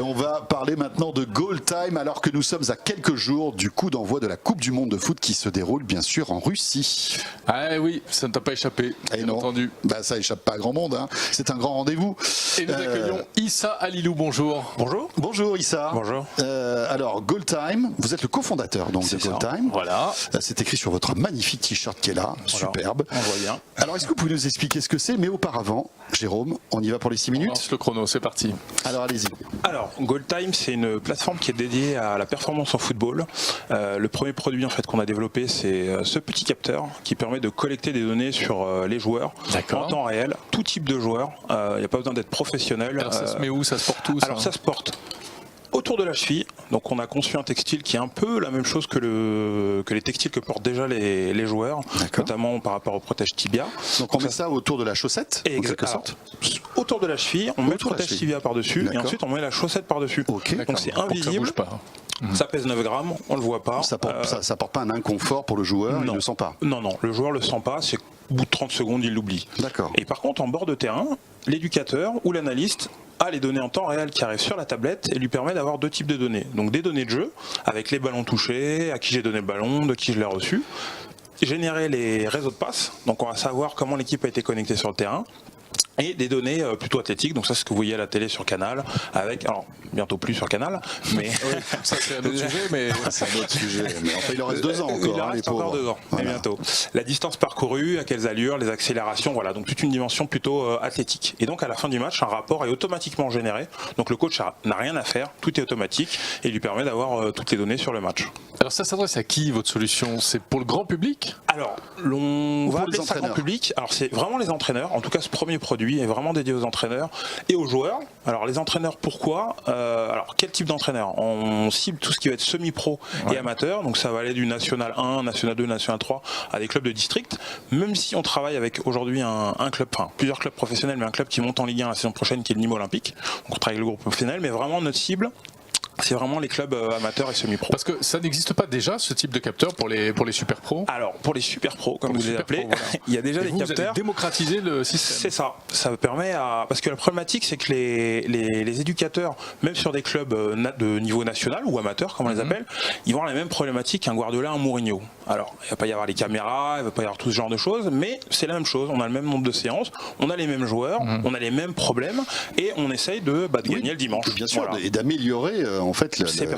On va parler maintenant de Goal Time alors que nous sommes à quelques jours du coup d'envoi de la Coupe du Monde de foot qui se déroule bien sûr en Russie. Ah oui, ça ne t'a pas échappé, bien entendu. Bah, ça échappe pas à grand monde, hein. C'est un grand rendez-vous. Et nous accueillons Issa Alilou, bonjour. Bonjour. Bonjour Issa. Bonjour. Alors Goal Time, vous êtes le cofondateur donc de Goal Time. Voilà. C'est écrit sur votre magnifique t-shirt qui est là, superbe. On voit bien. Alors est-ce que vous pouvez nous expliquer ce que c'est? Mais auparavant, Jérôme, on y va pour les 6 On minutes. lance le chrono, c'est parti. Alors allez-y. Alors, Goal Time, c'est une plateforme qui est dédiée à la performance en football. Le premier produit en fait qu'on a développé, c'est ce petit capteur qui permet de collecter des données sur les joueurs en temps réel, tout type de joueurs. Il n'y a pas besoin d'être professionnel. Alors ça se met où? Ça se porte où ça? Alors ça se porte autour de la cheville. Donc on a conçu un textile qui est un peu la même chose que les textiles que portent déjà les joueurs, notamment par rapport au protège tibia. Donc on met ça autour de la chaussette, en quelque sorte. Autour de la cheville, on met le protège tibia par-dessus et ensuite on met la chaussette par-dessus. Donc c'est invisible. Ça pèse 9 grammes, on le voit pas. Ça porte pas un inconfort pour le joueur, il ne le sent pas. Non, le joueur le sent pas, c'est au bout de 30 secondes, il l'oublie. D'accord. Et par contre, en bord de terrain, l'éducateur ou l'analyste a les données en temps réel qui arrivent sur la tablette et lui permet d'avoir deux types de données. Donc des données de jeu, avec les ballons touchés, à qui j'ai donné le ballon, de qui je l'ai reçu. Générer les réseaux de passes, donc on va savoir comment l'équipe a été connectée sur le terrain. Et des données plutôt athlétiques, donc ça c'est ce que vous voyez à la télé sur Canal, avec, alors bientôt plus sur Canal, mais... Oui, ça c'est un autre sujet, mais... C'est un autre sujet, mais enfin, il en reste 2 ans encore. Il en reste encore 2 ans, voilà. Bientôt. La distance parcourue, à quelles allures, les accélérations, voilà, donc toute une dimension plutôt athlétique. Et donc à la fin du match, un rapport est automatiquement généré, donc le coach n'a rien à faire, tout est automatique, et lui permet d'avoir toutes les données sur le match. Alors ça s'adresse à qui votre solution? C'est pour le grand public? Alors, on va appeler ça grand public, alors c'est vraiment les entraîneurs, en tout cas ce premier produit est vraiment dédié aux entraîneurs et aux joueurs. Alors les entraîneurs, pourquoi? Alors quel type d'entraîneur? On cible tout ce qui va être semi-pro et amateur, donc ça va aller du National 1, National 2, National 3 à des clubs de district, même si on travaille avec aujourd'hui un club, enfin plusieurs clubs professionnels, mais un club qui monte en Ligue 1 la saison prochaine qui est le Nîmes Olympique, donc on travaille avec le groupe professionnel, mais vraiment notre cible, c'est vraiment les clubs amateurs et semi-pro. Parce que ça n'existe pas déjà, ce type de capteur pour les super pros? Alors, pour les super pros, comme vous les appelez, voilà. Il y a déjà des capteurs. Vous allez démocratiser le système. C'est ça. Ça permet à... Parce que la problématique, c'est que les éducateurs, même sur des clubs de niveau national ou amateur, comme on les appelle, ils vont avoir les mêmes problématiques qu'un Guardiola, un Mourinho. Alors, il ne va pas y avoir les caméras, il ne va pas y avoir tout ce genre de choses, mais c'est la même chose. On a le même nombre de séances, on a les mêmes joueurs, on a les mêmes problèmes, et on essaye de gagner le dimanche. Bien sûr, voilà. Et d'améliorer en fait l'équipe,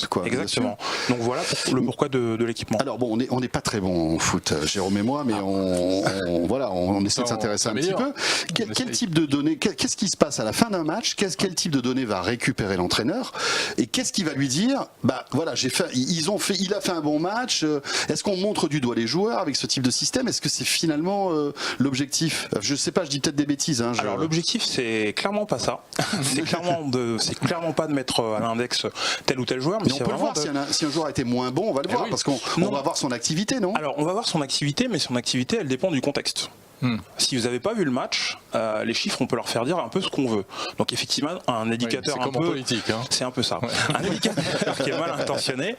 quoi. Exactement. Donc voilà le pourquoi de l'équipement. Alors bon, on n'est pas très bon en foot, Jérôme et moi, mais on essaie de s'intéresser un petit peu. Quel type de données, qu'est-ce qui se passe à la fin d'un match? Quel type de données va récupérer l'entraîneur? Et qu'est-ce qui va lui dire? Bah voilà, il a fait un bon match. Est-ce qu'on montre du doigt les joueurs avec ce type de système? Est-ce que c'est finalement l'objectif? Je sais pas, je dis peut-être des bêtises. Hein, Alors l'objectif, c'est clairement pas ça. c'est clairement pas de mettre à l'index tel ou tel joueur. Mais on peut le voir, si un joueur a été moins bon, on va le voir, parce qu'on va voir son activité, non? Alors on va voir son activité, mais son activité, elle dépend du contexte. Si vous n'avez pas vu le match, les chiffres, on peut leur faire dire un peu ce qu'on veut. Donc effectivement, un éducateur c'est un peu politique, hein. C'est un peu ça. Un éducateur qui est mal intentionné,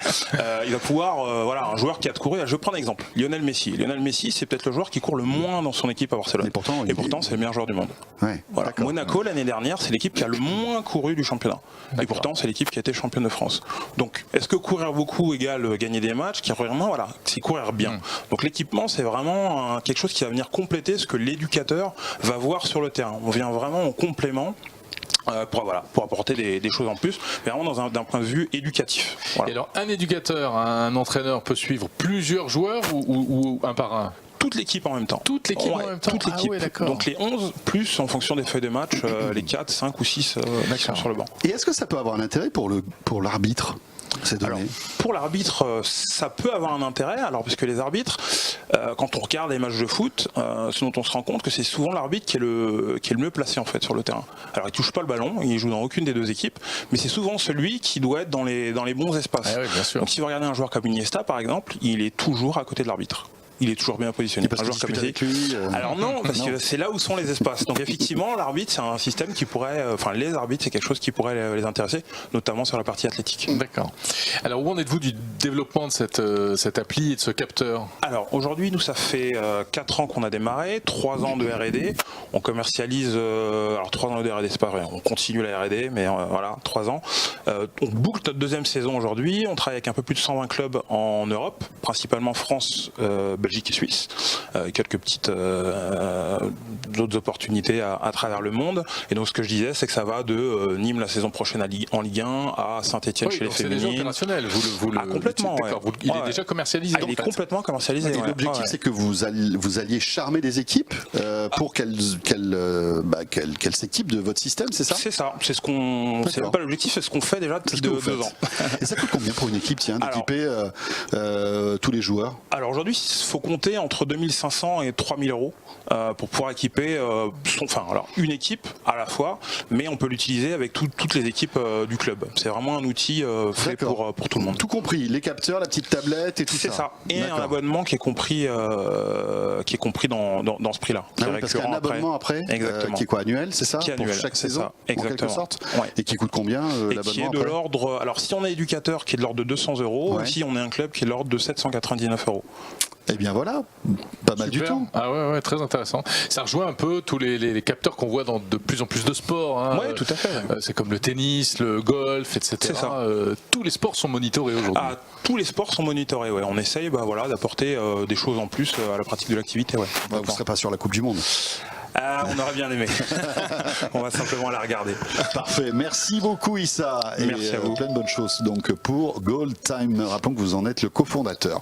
il va pouvoir, un joueur qui a couru. Je prends un exemple, Lionel Messi. Lionel Messi, c'est peut-être le joueur qui court le moins dans son équipe à Barcelone. Et pourtant, c'est le meilleur joueur du monde. Ouais, voilà. Monaco l'année dernière, c'est l'équipe qui a le moins couru du championnat. Et pourtant, c'est l'équipe qui a été championne de France. Donc, est-ce que courir beaucoup égale gagner des matchs? Voilà, c'est courir bien. Donc l'équipement, c'est vraiment quelque chose qui va venir compléter ce que l'éducateur va voir sur le terrain. On vient vraiment en complément pour apporter des choses en plus, mais vraiment d'un point de vue éducatif. Voilà. Et alors, un éducateur, un entraîneur peut suivre plusieurs joueurs ou un par un? Toute l'équipe en même temps. Toute l'équipe en même temps. Toute l'équipe. Donc les 11 plus en fonction des feuilles de match, les 4, 5 ou 6 qui sont sur le banc. Et est-ce que ça peut avoir un intérêt pour l'arbitre? Alors, pour l'arbitre, ça peut avoir un intérêt, puisque les arbitres, quand on regarde les matchs de foot, ce dont on se rend compte que c'est souvent l'arbitre qui est le mieux placé en fait sur le terrain. Alors il touche pas le ballon, il joue dans aucune des deux équipes, mais c'est souvent celui qui doit être dans les bons espaces. Ah oui, bien sûr. Donc si vous regardez un joueur comme Iniesta par exemple, il est toujours à côté de l'arbitre. il est toujours bien positionné. Parce que discute avec lui, alors non, parce que c'est là où sont les espaces. Donc effectivement, l'arbitre, c'est un système qui pourrait, enfin les arbitres, c'est quelque chose qui pourrait les intéresser, notamment sur la partie athlétique. D'accord. Alors où en êtes-vous du développement de cette appli et de ce capteur? Alors aujourd'hui, nous, ça fait 4 ans qu'on a démarré, 3 ans de R&D. On commercialise, alors 3 ans de R&D, c'est pas vrai, on continue la R&D, mais voilà, 3 ans. On boucle notre deuxième saison aujourd'hui. On travaille avec un peu plus de 120 clubs en Europe, principalement France, Belgique et Suisse. Quelques petites d'autres opportunités à travers le monde. Et donc ce que je disais, c'est que ça va de Nîmes la saison prochaine en Ligue 1 à Saint-Etienne chez les féminines. C'est déjà opérationnel. Complètement. Il est déjà commercialisé. Il est complètement commercialisé. Et l'objectif, c'est que vous alliez charmer des équipes pour qu'elles s'équipent de votre système, c'est ça? C'est ça. C'est ce qu'on. C'est même pas l'objectif, c'est ce qu'on fait déjà depuis 2 ans. Et ça coûte combien pour une équipe, d'équiper tous les joueurs? Alors aujourd'hui, il faut compter entre 2500 et 3000 euros pour pouvoir équiper une équipe à la fois, mais on peut l'utiliser avec toutes les équipes du club. C'est vraiment un outil fait pour tout le monde. Tout compris, les capteurs, la petite tablette et tout ça. C'est ça. Et un abonnement qui est compris dans ce prix-là. Parce qu'un abonnement après, qui est quoi, annuel, c'est ça? Qui est annuel, pour chaque saison, ça, en quelque sorte. Ouais. Et qui coûte combien l'abonnement? Qui est de l'ordre. Alors si on est éducateur, qui est de l'ordre de 200 €, si on est un club qui est de l'ordre de 799 €. Eh bien voilà, pas mal du tout. Ah ouais, très intéressant. Ça rejoint un peu tous les capteurs qu'on voit dans de plus en plus de sports. Oui, tout à fait. C'est comme le tennis, le golf, etc. C'est ça. Tous les sports sont monitorés aujourd'hui. Tous les sports sont monitorés, ouais. On essaye d'apporter des choses en plus à la pratique de l'activité. Ouais. Vous ne serez pas sur la Coupe du Monde? On aurait bien aimé. On va simplement la regarder. Parfait. Merci beaucoup Issa. Merci à vous. Plein de bonnes choses donc pour Goal Time. Rappelons que vous en êtes le cofondateur.